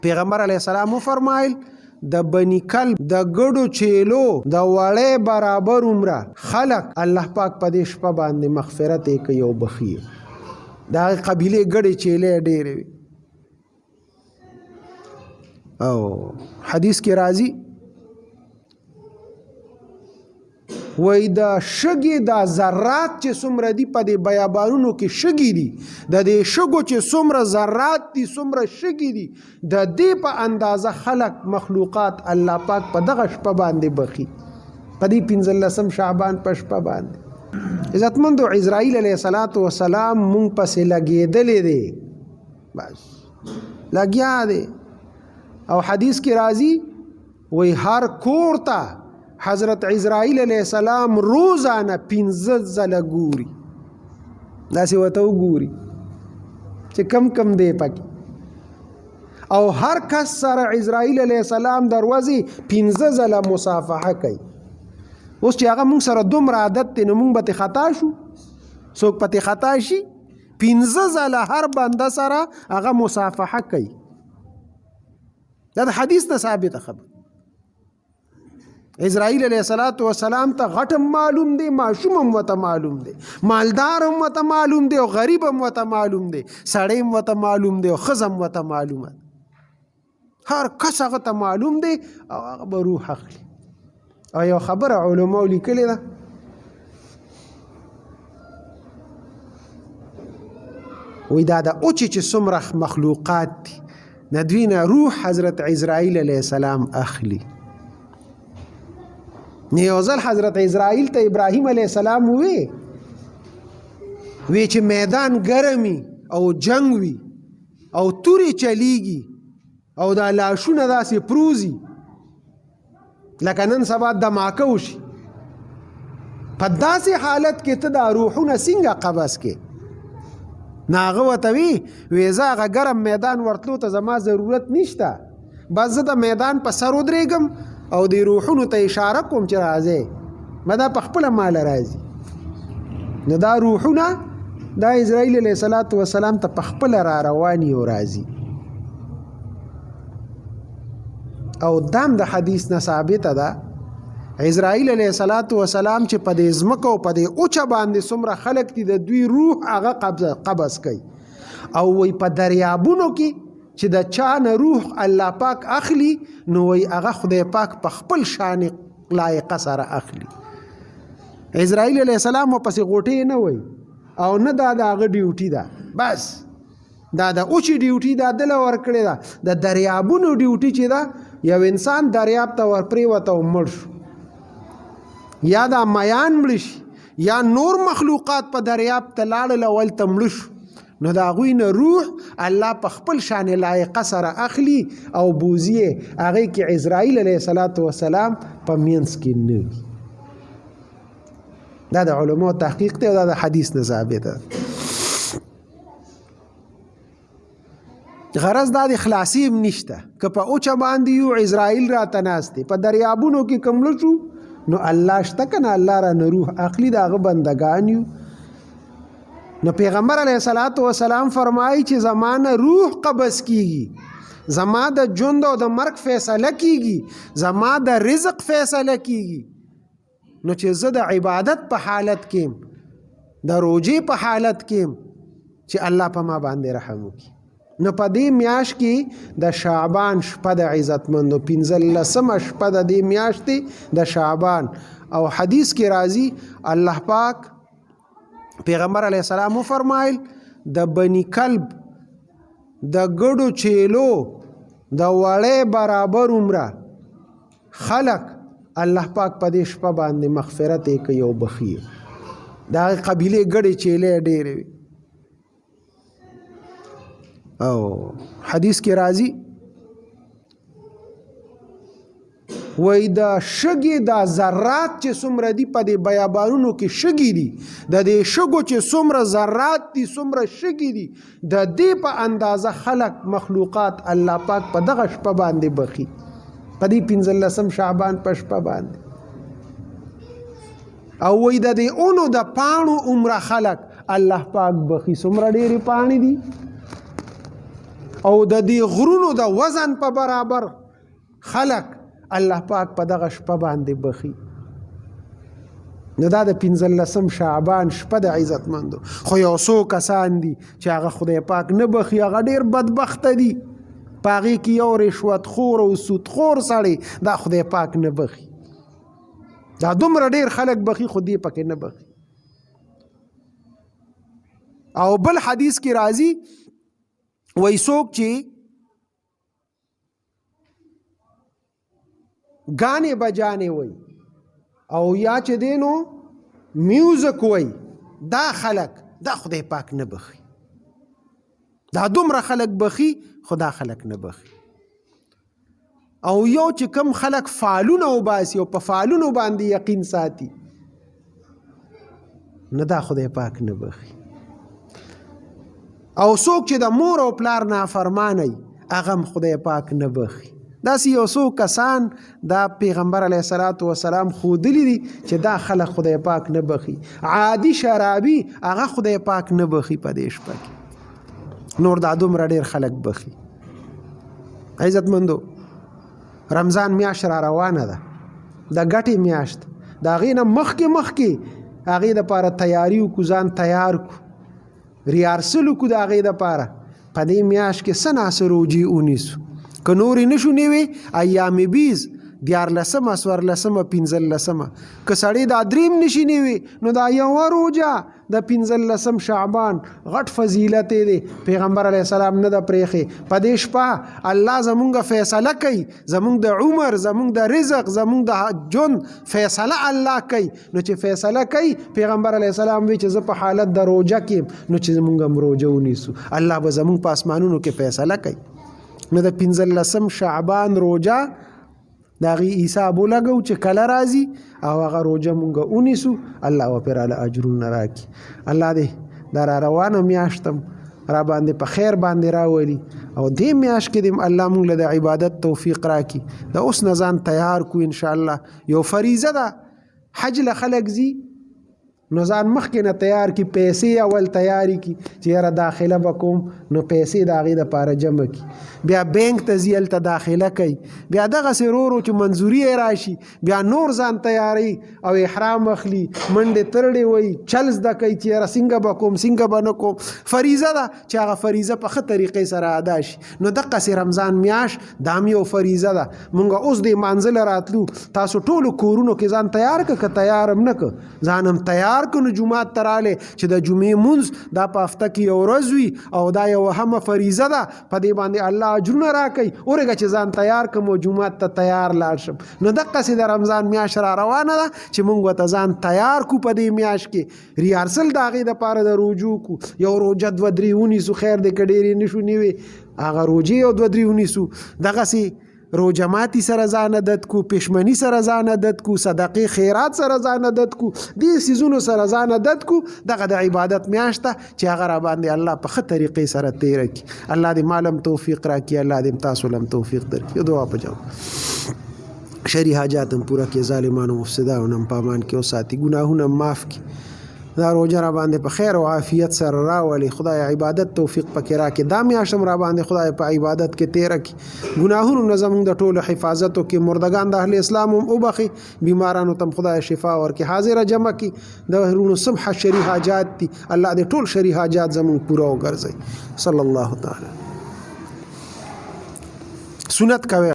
پیغمبر علیه السلام فرمایل د بنی کلب د ګډو چیلو د وړې برابر عمره خلق الله پاک په دې شپه باندې مغفرت یې کوي او بخي دا قبیله ګډې چیلې ډېرې وي او حدیث کې راځي وای دا شګي دا ذرات چې څومره دي په دې بیابانونو کې شګي دي د دې شګو چې څومره ذرات دي څومره شګي دي د دې په اندازه خلق مخلوقات الله پاک په دغه شپه باندې بخي په دې 15 شعبان په شپه باندې عزتمندو عزرائیل علیه السلام مونږ پسې لګېدلې دی بس لګیا دی او حدیث کې راځي وای هر کور ته حضرت عزرائیل علیہ السلام روزانه 15 ځله ګوري داسې ورته وګوري چې کم دی پکې او هر کس سره عزرائیل علیہ السلام دروازې 15 ځله مصافحه کوي اوس چې هغه موږ سره دومره عادت دی نو موږ به خطا شو څوک پته خطا شي 15 ځله هر بنده سره هغه مصافحه کوي دا حدیث نه ثابت خبر اسرائیل علیہ السلام ته غټم معلوم دی معشومم وته معلوم دی مالدارم وته معلوم دی او غریبم وته معلوم دی سړیم وته معلوم دی او خزم وته معلومه هر کس هغه ته معلوم دی او هغه به روح اخلي او یو خبره علماء لیکلې ده وای دا د اوچې چې څومره مخلوقات دي ندوینه روح حضرت عزرائیل علیہ السلام اخلي نیوزل حضرت عزرائیل ته ابراهیم علیہ السلام وی چې میدان ګرمي او جنگ وی او توري چلیږي او دا لاشونه داسې پروزي لکه نن سبا دماکه وشي په داسې حالت کې ته دا روحونه څنګه قبض کې ناغه ورته وی زه هغه ګرم میدان ورتلو ته زما ضرورت نشته بس زه د میدان په سر ودرېږم او دی روحونو ته اشاره کوم چې راځي مدا په خپل مال راځي نو دا روحونه دا اسرائیل علیہ السلام ته په خپل را رواني او راځي او دام د حدیث نه ثابت ده اسرائیل علیہ السلام چې په دې ځمکه او په دې اوچه باندې څومره خلق دي د دوی روح هغه قبض کوي او وی په دریابونو کې چې د چا نه روح الله پاک اخلي نو وی هغه خدای پاک په خپل شان لایق سره اخلي اسرائیل علیہ السلام پسې غوټې نه وي او نه دا هغه ډیوټي ده بس دا د اوچې ډیوټي دا دله ورکړې ده د دریابونو ډیوټي چې ده یو انسان دریاب ته ورپرېوته او مړ شو یا دا میان مړ شي یا نور مخلوقات په دریاب ته لاړل او هلته مړه شو نو دا هغوی نه روح الله په خپل شان لایقه سره اخلي او بوزي هغې کې عزرائیل علیه السلام په منځ کې نه وي دا د علماء تحقیق دی او دا د حدیث نه ثابت ده غرض دا د خلاصي هم نشته که په اوچه باندې یو عزرائیل راته ناست دی په دریابونو کې کمړه شو نو الله شته که نه الله را نه روح اخلي د هغه بندګان یو نو پیغمبر علیہ السلام فرمایي چې زمانه روح قبض کیږي زما د ژوند او د مرګ فیصله کیږي زما د رزق فیصله کیږي نو چې زه د عبادت په حالت کې د روزې په حالت کې چې الله په ما باندې رحم وکړي نو په دې میاشت کې د شعبان شپه د عزتمندو 15 شپه د دې میاشتې د شعبان او حدیث کې راځي الله پاک پیغمبر علیہ السلام فرمایل د بنی کلب د ګډو چیلو د وړې برابر عمره خلق الله پاک په دې شپه باندې مغفرت یې کوي او بخي دا قبیله ګډې چیلې ډېرې وي او حدیث کې راځي وای دا شګي دا ذرات چې څومره دي په دې بیابانونو کې شګي دي د دې شګو چې څومره ذرات دي څومره شګي دي د دې په اندازه خلق مخلوقات الله پاک په دغه شپه باندې بخي په دې 15 شعبان په شپه باندې او وای د دې اونو د پاڼو عمره خلق الله پاک بخي څومره ډېرې پاڼې دي او د دې غرونو د وزن په برابر خلق الله پاک په دغه شپه باندې بخي. نو دا د 15 شعبان شپه د عزتمندو. خو یو څو کسان دي چې هغه خدای پاک نه بخي، هغه ډیر بدبخته دي. په هغې کې یو رشوت خور او سود خور سړی، دا خدای پاک نه بخي. دا دومره ډیر خلک بخي خو دې پکې نه بخي. او بل حدیث کې راځي وایي څوک چې ګانې بجانې وایي او یا چې دی نو میوزک وایي، دا خلک دا خدای پاک نه بخي. دا دومره خلک بخي خو دا خلک نه بخي. او یو چې کم خلک فعلونه وباسي او په فعلونو باندې یقین ساتي، نه دا خدای پاک نه بخي. او څوک چې د مور او پلار نافرمانی، هغه هم خدای پاک نه بخي. داسې یو څو کسان دا پیغمبر علیه الصلاة والسلام ښودلي دي چې دا خلک خدای پاک نه بخي. عادي شرابي هغه خدای پاک نه بخي په دې شپه کې. نور دا دومره ډېر خلک بخي. عزتمندو، رمضان میاشت را روانه ده، د ګټې میاشت. د هغې نه مخکې هغې دپاره تیاري وکړو، ځان تیار کړو، ریارسل وکړو د هغې دپاره. په دې میاشت کې څه ناڅه روجې ونیسو. که نورې نشو نیوې ایام بیز 14 14 15 که سړی دا دریم نشي نیوې نو دا یوه روجه د 15 شعبان غټ فضیلت دی. پیغمبر علیه السلام نه د پرېښې. په دې شپه الله زمونږ فیصله کوي، زمونږ د عمر، زمونږ د رزق، زمونږ د ژوند فیصله الله کوي. نو چې فیصله کوي پیغمبر علیه السلام وی چې زه په حالت د روجه کې نو چې زمونږ هم روجه ونیسو، الله به زمونږ په اسمانونو کې فیصله کوي. نو د 15 شعبان روجه د هغې حساب ولګو چې کله راځي او هغه روجه مونږ ونیسو، الله به پرې راله اجرونه راکړي. الله دې دا را روانه میاشت هم را باندې په خیر باندې راولي او دې میاشت کې دې الله مونږ له د عبادت توفیق راکړي. د اوس نه ځان تیار کړو انشاءالله. یو فریضه ده، حج له خلک ځي نو ځان مخکې نه تیار کی، پیسې اول تیاری کی چې یاره داخله به کوم، نو پیسې د هغې دپاره جمع کی، بیا بینک ته ځي هلته داخله کوي، بیا دغسې ورو ورو چې منظوري یې راشي بیا نور ځان تیاری او احرام اخلي، منډې ترړې وایي، چل زده کوي چې یاره څنګه به کوم څنګه به نه کوم. فریضه ده چې هغه فریضه په ښه طریقې سره ادا شي. نو دقسې رمضان میاشت دا هم یو فریضه ده. مونږ اوس د مانځه له راتلو، تاسو ټولو کورونو کې ځان تیار که تیار هم نه که ځان هم تیار کنو جمعات تراله چې د جمعې مونځ دا په هفته کې یو ورځ وي او دا یو همه فریضه ده، په دې باندې الله اجرونه راکوي. اورېږه چې ځان تیار کړم او جمعات ته تیار لاړ شم. نو دقسې د رمضان میاشت را روانه ده چې مونږ ورته ځان تیار کړو. په دې میاشت کې ریارسل د هغې دپاره د روجو کړو، یو روجه 2-3 ونیسو، خیر دی که ډېرې نشو نیوې هغه روجې یو 2-3 ونیسو. دغسې روجه ماتی سره ځان عادت کو، پښمني سره ځان عادت کو، صدقې خیرات سره ځان عادت کو، دې څیزونو سره ځان عادت کو. دغه د عبادت میاشت ده چې هغه را باندې الله په ښه طریقې سره تېره کړي. الله دې مالم توفیق راکړي، الله دې تاسو لم توفیق درکړي. دعا په جواب شرعي حاجات هم پوره کړي، ظالمانو مفسدانو هم په امان کې وساتي، ګناهونه هم معاف کړي. دا روجه را باندې په خیر او عافیت سره راولي. خدای عبادت توفیق پکې راکړي. دا میاشت هم را باندې خدای په عبادت کې تېره کړي. ګناهونو نه زموږ د ټولو حفاظت وکړي. مردگان د اهل اسلام هم وبخي، بیمارانو ته هم خدای شفا ورکړي. حاضره جمع کړي د هرونو سم شرعي حاجات دي، الله دې ټول شرعي حاجات زموږ پوره وګرځوي. صلی الله تعالی. سنت کوي.